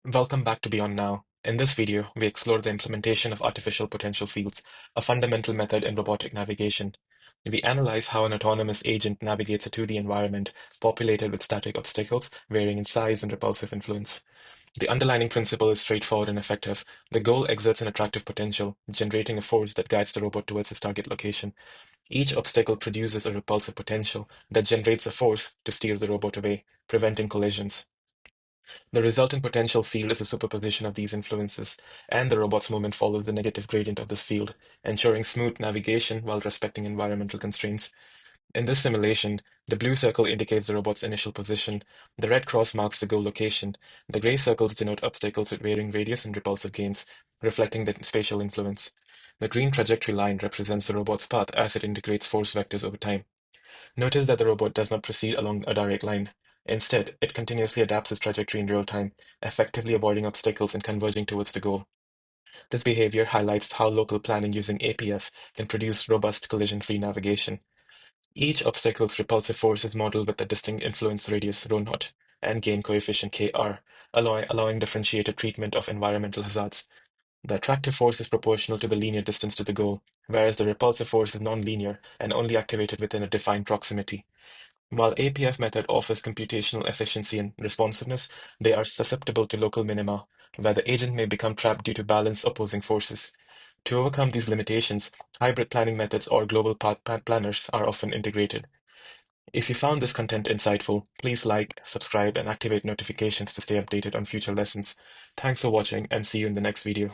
Welcome back to Beyond Now. In this video, we explore the implementation of artificial potential fields, a fundamental method in robotic navigation. We analyze how an autonomous agent navigates a 2D environment populated with static obstacles varying in size and repulsive influence. The underlying principle is straightforward and effective. The goal exerts an attractive potential, generating a force that guides the robot towards its target location. Each obstacle produces a repulsive potential that generates a force to steer the robot away, preventing collisions. The resultant potential field is a superposition of these influences, and the robot's movement follows the negative gradient of this field, ensuring smooth navigation while respecting environmental constraints. In this simulation, the blue circle indicates the robot's initial position, the red cross marks the goal location, the gray circles denote obstacles with varying radius and repulsive gains, reflecting the spatial influence. The green trajectory line represents the robot's path as it integrates force vectors over time. Notice that the robot does not proceed along a direct line. Instead, it continuously adapts its trajectory in real time, effectively avoiding obstacles and converging towards the goal. This behavior highlights how local planning using APF can produce robust collision-free navigation. Each obstacle's repulsive force is modeled with a distinct influence radius ρ0 and gain coefficient Kr, allowing differentiated treatment of environmental hazards. The attractive force is proportional to the linear distance to the goal, whereas the repulsive force is nonlinear and only activated within a defined proximity. While APF method offers computational efficiency and responsiveness, they are susceptible to local minima, where the agent may become trapped due to balanced opposing forces. To overcome these limitations, hybrid planning methods or global path planners are often integrated. If you found this content insightful, please like, subscribe, and activate notifications to stay updated on future lessons. Thanks for watching and see you in the next video.